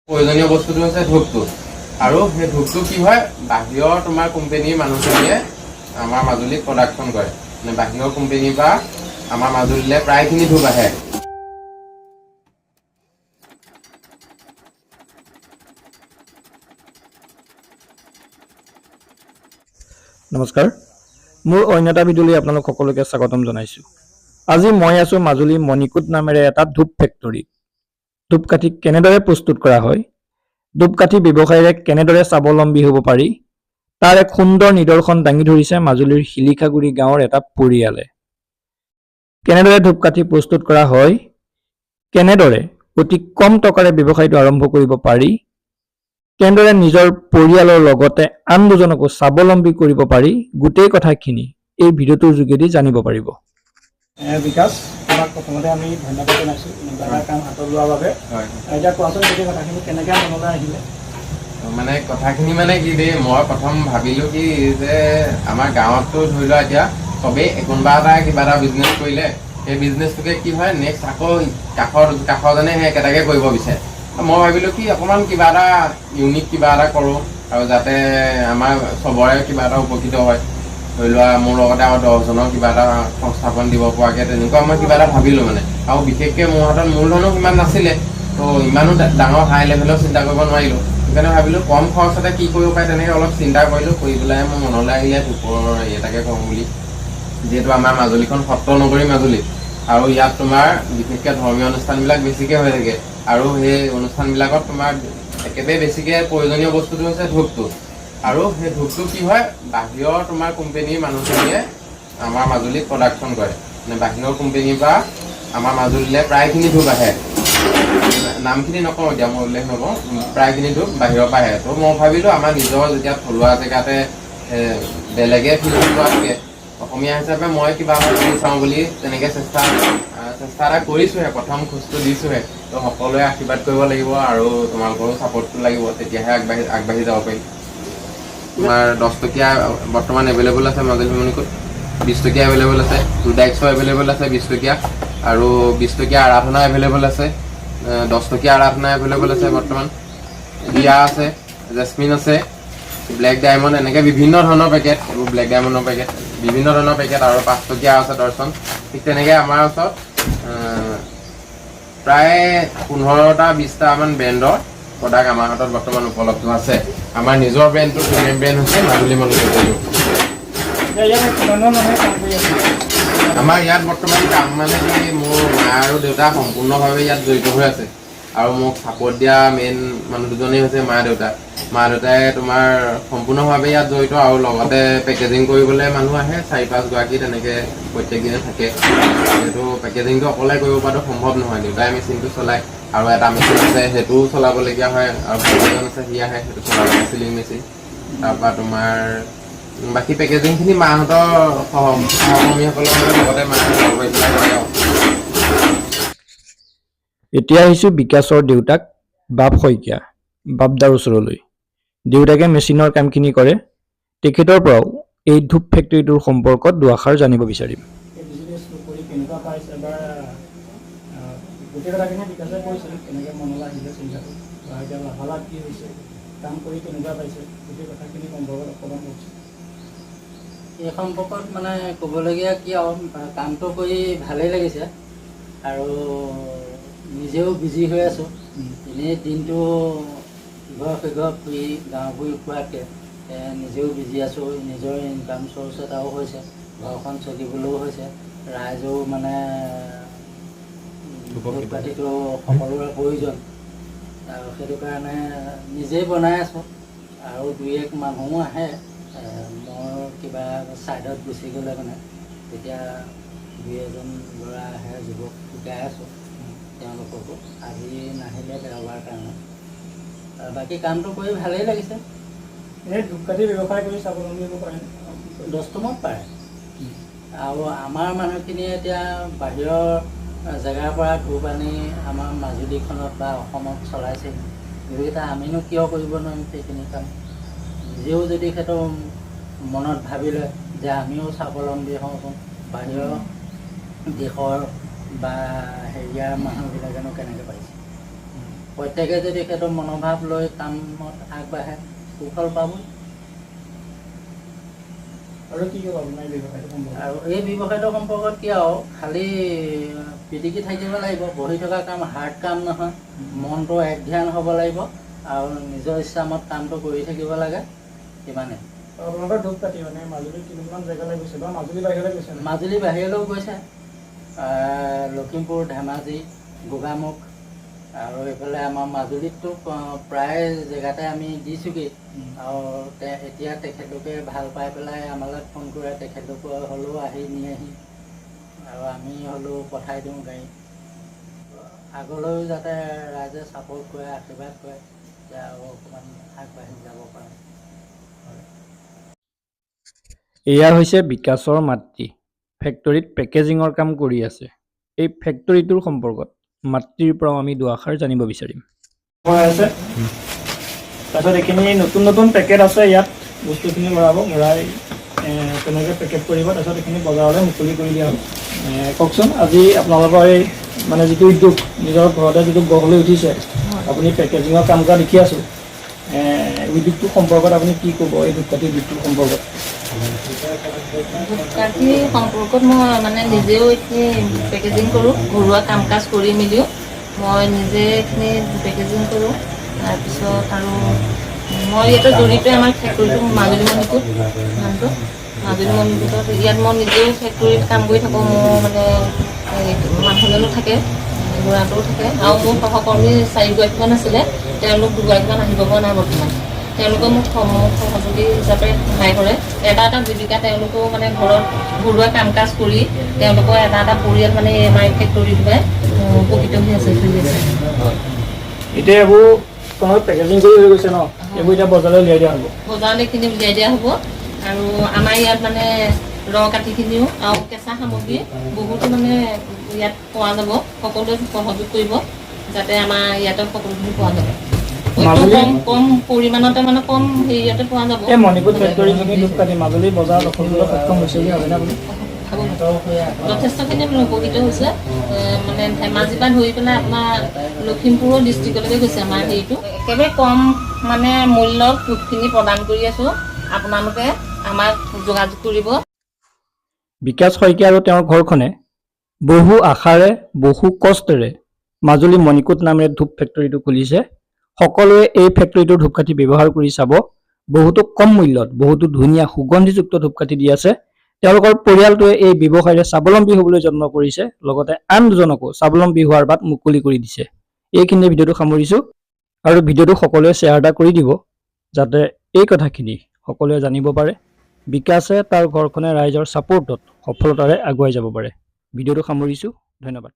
প্ৰয়োজনীয় বস্তুটো হৈছে ধূপটো আৰু সেই ধূপটো কি হয় বাহিৰৰ তোমাৰ কোম্পানীৰ মানুহখিনিয়ে আমাৰ মাজুলীত প্ৰডাকশ্যন কৰে মানে বাহিৰৰ কোম্পানীৰ পৰা আমাৰ মাজুলীলৈ প্ৰায়খিনি ধূপ আহে। নমস্কাৰ, মোৰ অন্য এটা ভিডিঅ'লৈ আপোনালোক সকলোকে স্বাগতম জনাইছোঁ। আজি মই আছোঁ মাজুলী মণিকোট নামেৰে এটা ধূপ ফেক্টৰীত। ধূপকাঠি কেনেদৰে প্ৰস্তুত কৰা হয়, ধূপকাঠি ব্যৱসায়েৰে কেনেদৰে স্বাৱলম্বী হ'ব পাৰি, তাৰ এক সুন্দৰ নিদৰ্শন দাঙি ধৰিছে মাজুলীৰ শিলিখাগুৰি গাঁৱৰ এটা পৰিয়ালে। কেনেদৰে ধূপকাঠি প্ৰস্তুত কৰা হয়, কেনেদৰে অতি কম টকাৰে ব্যৱসায়টো আৰম্ভ কৰিব পাৰি, কেনেদৰে নিজৰ পৰিয়ালৰ লগতে আন দুজনকো স্বাৱলম্বী কৰিব পাৰি, গোটেই কথাখিনি এই ভিডিঅ'টোৰ যোগেদি জানিব পাৰিব। বিকাশ, তোমাক প্ৰথমতে আমি ধন্যবাদ জনাইছোঁ এনেকুৱা এটা কাম হাতত লোৱাৰ বাবে। এতিয়া কোৱাচোন গোটেই কথাখিনি কেনেকৈ মনলৈ আহিলে? মানে কথাখিনি মানে কি দেই, মই প্ৰথম ভাবিলোঁ কি যে আমাৰ গাঁৱততো ধৰি লোৱা এতিয়া চবেই কোনোবা এটা কিবা এটা বিজনেছ কৰিলে সেই বিজনেছটোকে কি হয় নেক্সট আকৌ কাষৰজনে সেই একেটাকে কৰিব বিচাৰে। মই ভাবিলোঁ কি অকণমান কিবা এটা ইউনিক কিবা এটা কৰোঁ আৰু যাতে আমাৰ চবৰে কিবা এটা উপকৃত হয়। ধৰি লোৱা মোৰ লগতে আৰু 10জনৰ কিবা এটা সংস্থাপন দিব পৰাকৈ তেনেকুৱা মই কিবা এটা ভাবিলোঁ মানে। আৰু বিশেষকৈ মোৰ হাতত মূলধনো সিমান নাছিলে, তো ইমানো ডাঙৰ হাই লেভেলৰ চিন্তা কৰিব নোৱাৰিলোঁ। সেইকাৰণে ভাবিলোঁ কম খৰচতে কি কৰিব পাৰে তেনেকৈ অলপ চিন্তা কৰিলোঁ, কৰি পেলাই মোৰ মনলৈ আহিলে ধূপৰ এটাকে কৰোঁ বুলি। যিহেতু আমাৰ মাজুলীখন সত্ৰ নগৰী মাজুলী আৰু ইয়াত তোমাৰ বিশেষকৈ ধৰ্মীয় অনুষ্ঠানবিলাক বেছিকৈ হৈ থাকে আৰু সেই অনুষ্ঠানবিলাকত তোমাৰ একেবাৰে বেছিকৈ প্ৰয়োজনীয় বস্তুটো হৈছে ধূপটো আৰু সেই ধূপটো কি হয় বাহিৰৰ তোমাৰ কোম্পানীৰ মানুহখিনিয়ে আমাৰ মাজুলীত প্ৰডাকশ্যন কৰে মানে বাহিৰৰ কোম্পানীৰ পৰা আমাৰ মাজুলীলৈ প্ৰায়খিনি ধূপ আহে। নামখিনি নকওঁ এতিয়া মই উল্লেখ নকৰোঁ, প্ৰায়খিনি ধূপ বাহিৰৰ পৰা আহে। তো মই ভাবিলোঁ আমাৰ নিজৰ যেতিয়া থলুৱা জেগাতে বেলেগে ফিল্ড লোৱাতকৈ অসমীয়া হিচাপে মই কিবা এটা কৰি চাওঁ বুলি তেনেকৈ চেষ্টা এটা কৰিছোঁহে, প্ৰথম খোজটো দিছোঁহে। তো সকলোৱে আশীৰ্বাদ কৰিব লাগিব আৰু তোমালোকৰো ছাপৰ্টটো লাগিব, তেতিয়াহে আগবাঢ়ি যাব পাৰিম। তোমাৰ 10 টকীয়া বৰ্তমান এভেইলেবল আছে মাজুলী মণিকোট, 20 টকীয়া এভেইলেবল আছে, ৰুডাইক্সৰ এভেইলেবল আছে 20 টকীয়া আৰু 20 টকীয়া আৰাধনা এভেইলেবল আছে, 10 টকীয়া আৰাধনা এভেইলেবল আছে বৰ্তমান, দিয়া আছে, জেচমিন আছে, ব্লেক ডায়মণ্ড, এনেকৈ বিভিন্ন ধৰণৰ পেকেট, এইবোৰ ব্লেক ডায়মণ্ডৰ পেকেট, বিভিন্ন ধৰণৰ পেকেট আৰু 5 টকীয়া আছে দৰ্শন। ঠিক তেনেকৈ আমাৰ ওচৰত প্ৰায় 15টা 20টামান ব্ৰেণ্ডৰ প্ৰডাক্ট আমাৰ হাতত বৰ্তমান উপলব্ধ আছে। আমাৰ নিজৰ ব্ৰেণ্ডটো প্ৰিমিয়াম ব্ৰেণ্ড হৈছে মাজুলী মণিকোট। আমাৰ ইয়াত বৰ্তমান কাম মানে কি মোৰ মা আৰু দেউতা সম্পূৰ্ণভাৱে ইয়াত জড়িত হৈ আছে আৰু মোক ছাপৰ্ট দিয়া মেইন মানুহ দুজনেই হৈছে মা দেউতাই তোমাৰ সম্পূৰ্ণভাৱে ইয়াত জড়িত আৰু লগতে পেকেজিং কৰিবলৈ মানুহ আহে 4-5 গৰাকী তেনেকৈ প্ৰত্যেক দিনে থাকে। যিহেতু পেকেজিংটো অকলে কৰিব পৰাটো সম্ভৱ নহয়, দেউতাই মেচিনটো চলায় আৰু এটা মেচিন আছে সেইটোও চলাবলগীয়া হয় আৰু ভাইজন আছে সি আহে সেইটো চলাব, চিলিং মেচিন। তাৰপৰা তোমাৰ বাকী পেকেজিংখিনি মাহঁতৰ সহকৰ্মীসকলৰ লগতে মাহঁতে কৰি পেলাই কৰে আৰু। এতিয়া আহিছোঁ বিকাশৰ দেউতাক বাপ শইকীয়া বাপদাৰ ওচৰলৈ। দেউতাকে মেচিনৰ কামখিনি কৰে, তেখেতৰ পৰাও এই ধূপ ফেক্টৰীটোৰ সম্পৰ্কত দুআষাৰ জানিব বিচাৰিম। বিজনেছটো কৰি কেনেকুৱা পাইছে বা গোটেই কথাখিনি বিকাশে কৈছিল কেনেকৈ মনলৈ আহিলে চিন্তাটো বা এতিয়া লাভালাভ কি হৈছে, কাম কৰি কেনেকুৱা পাইছে, গোটেই কথাখিনি সম্পৰ্কত অকণমান কৈছে। এই সম্পৰ্কত মানে ক'বলগীয়া কি আৰু কামটো কৰি ভালেই লাগিছে আৰু নিজেও বিজি হৈ আছোঁ। এনেই দিনটো ইঘৰ সিঘৰ ফুৰি গাঁও ফুৰি ফুৰাতকৈ নিজেও বিজি আছোঁ, নিজৰ ইনকাম চ'ৰ্চ এটাও হৈছে, ঘৰখন চলিবলৈও হৈছে, ৰাইজেও মানে ধূপকাঠিটো সকলোৰে প্ৰয়োজন আৰু সেইটো কাৰণে নিজেই বনাই আছোঁ আৰু 2-1 মানুহো আহে। মোৰ কিবা ছাইডত গুচি গ'লে মানে তেতিয়া 2-এজন ল'ৰা আহে, যুৱক শিকাই আছোঁ তেওঁলোককো। আজি নাহিলে দেওবাৰ কাৰণে। বাকী কামটো কৰি ভালেই লাগিছে। এই ধূপকাঠি ব্যৱসায় কৰি স্বাৱলম্বী হ'ব পাৰে 10টাত পাৰে আৰু আমাৰ মানুহখিনিয়ে এতিয়া বাহিৰৰ জেগাৰ পৰা ধূপ আনি আমাৰ মাজুলীখনত বা অসমত চলাইছে, গতিকে আমিনো কিয় কৰিব নোৱাৰিম সেইখিনি কাম। নিজেও যদি সেইটো মনত ভাবি লয় যে আমিও স্বাৱলম্বী হওঁচোন, বাহিৰৰ দেশৰ বা হেৰিয়াৰ মানুহবিলাকেনো কেনেকৈ পাইছে। প্ৰত্যেকে যদি সেইটো মনোভাৱ লৈ কামত আগবাঢ়ে সুফল পাবই। আৰু কি ক'ব আপোনাৰ এই ব্যৱসায়টো সম্পৰ্কে? আৰু এই ব্যৱসায়টোৰ সম্পৰ্কত কি আৰু খালি পিটিকি থাকিব লাগিব, বহি থকা কাম হাৰ্ড কাম নহয়, মনটো এক ধ্যান হ'ব লাগিব আৰু নিজৰ ইচ্ছামত কামটো কৰি থাকিব লাগে, সিমানেই। আপোনালোকৰ ধূপকাঠি মানে মাজুলীৰ কিমানমান জেগালৈ গৈছে বা মাজুলী বাহিৰলৈ গৈছে? মাজুলী বাহিৰলৈও গৈছে, লখিমপুৰ, ধেমাজি, গোগামুখ আৰু এইফালে আমাৰ মাজুলীততো প্ৰায় জেগাতে আমি দিছোঁগৈ। আৰু এতিয়া তেখেতলোকে ভাল পাই পেলাই আমালৈ ফোন কৰে, তেখেতলোকে হ'লেও আহি নিয়েহি আৰু আমি হ'লেও পঠাই দিওঁ গাড়ী। আগলৈও যাতে ৰাইজে ছাপোৰ্ট কৰে, আশীৰ্বাদ কৰে, তেতিয়া আৰু অকণমান আগবাঢ়ি যাব পাৰে। এয়া হৈছে বিকাশৰ মাতৃ, ফেক্টৰীত পেকেজিঙৰ কাম কৰি আছে। এই ফেক্টৰীটোৰ সম্পৰ্কত মাতৃৰ পৰাও আমি দুআষাৰ জানিব বিচাৰিম। হৈ আছে, তাৰপিছত এইখিনি নতুন নতুন পেকেট আছে, ইয়াত বস্তুখিনি ভৰাব, ভৰাই তেনেকৈ পেকেট কৰিব, তাৰপিছত এইখিনি বজাৰলৈ মুকলি কৰি দিয়া হ'ব। কওকচোন, আজি আপোনালোকৰ এই মানে যিটো উদ্যোগ, নিজৰ ঘৰতে যিটো গঢ় লৈ উঠিছে, আপুনি পেকেজিঙৰ কাম কৰা দেখি আছোঁ, উদ্যোগটোৰ সম্পৰ্কত আপুনি কি ক'ব, এই ধূপকাঠি উদ্যোগটোৰ সম্পৰ্কত? ধূপকাঠি সম্পৰ্কত মই মানে নিজেও এইখিনি পেকেজিং কৰোঁ, ঘৰুৱা কাম কাজ কৰি মেলিও মই নিজে এইখিনি পেকেজিং কৰোঁ। তাৰপিছত আৰু মই ইয়াতে জড়িত, আমাৰ ফেক্টৰীটো মাজুলী মণিপুৰ নামটো, মাজুলী মণিপুৰত ইয়াত মই নিজেও ফেক্টৰীত কাম কৰি থাকোঁ। মোৰ মানে মানুহজনো থাকে, ল'ৰাটোও থাকে আৰু মোৰ সহকৰ্মী 4গৰাকীমান আছিলে, তেওঁলোক 2গৰাকীমান আহিব পৰা নাই বৰ্তমান। তেওঁলোকে মোক সহযোগী হিচাপে সহায় কৰে। এটা এটা জীৱিকা তেওঁলোকেও মানে ঘৰত ঘৰুৱা কাম কাজ কৰি তেওঁলোকৰ এটা এটা পৰিয়াল মানে আমাৰ ফেক্টৰীটো পৰাই উপকৃত হৈ আছে, চলি আছে। এতিয়া এইবোৰ কোনো পেকেজিং কৰি হৈ গৈছে ন, এইবোৰ এতিয়া বজাৰলৈ উলিয়াই দিয়া হ'ব? বজাৰলৈ এইখিনি উলিয়াই দিয়া হ'ব। আৰু আমাৰ ইয়াত মানে ৰ কাঠিখিনিও আৰু কেঁচা সামগ্ৰী বহুতো মানে ইয়াত পোৱা যাব, সকলোৱে সহযোগ কৰিব যাতে আমাৰ ইয়াতে সকলোখিনি পোৱা যাব। কম পৰিমাণতে মানে কম হেৰিয়তে পোৱা যাব। এই মণিপুৰ ফেক্টৰী যিখিনি ধূপকাঠি মাজুলী বজাৰত দখল কৰিবলৈ সক্ষম হৈছে বুলি ভাবেনে আপুনি? যথেষ্টখিনি উপকৃত হৈছে। মানে ধেমাজিৰ পৰা ধৰি পেলাই আপোনাৰ লখিমপুৰৰ ডিষ্ট্ৰিক্টলৈকে গৈছে আমাৰ হেৰিটো। একেবাৰে কম মানে মূল্যত ধূপখিনি প্ৰদান কৰি আছোঁ, আপোনালোকে আমাক যোগাযোগ কৰিব। বিকাশ শইকীয়া আৰু তেওঁৰ ঘৰখনে বহু আশাৰে বহু কষ্টেৰে মাজুলী মণিকোট নামেৰে ধূপ ফেক্টৰীটো খুলিছে। সকলোৱে এই ফেক্টৰীটোৰ ধূপকাঠি ব্যৱহাৰ কৰি চাব। বহুতো কম মূল্যত বহুতো ধুনীয়া সুগন্ধিযুক্ত ধূপকাঠি দি আছে। তেওঁলোকৰ পৰিয়ালটোৱে এই ব্যৱসায়ৰে স্বাৱলম্বী হ'বলৈ যত্ন কৰিছে, লগতে আন দুজনকো স্বাৱলম্বী হোৱাৰ বাট মুকলি কৰি দিছে। এইখিনিয়ে ভিডিঅ'টো সামৰিছোঁ আৰু ভিডিঅ'টো সকলোৱে শ্বেয়াৰ এটা কৰি দিব যাতে এই কথাখিনি সকলোৱে জানিব পাৰে। বিকাশে তাৰ ঘৰখনে ৰাইজৰ ছাপোৰ্টত সফলতাৰে আগুৱাই যাব পাৰে। ভিডিঅ'টো সামৰিছোঁ, ধন্যবাদ।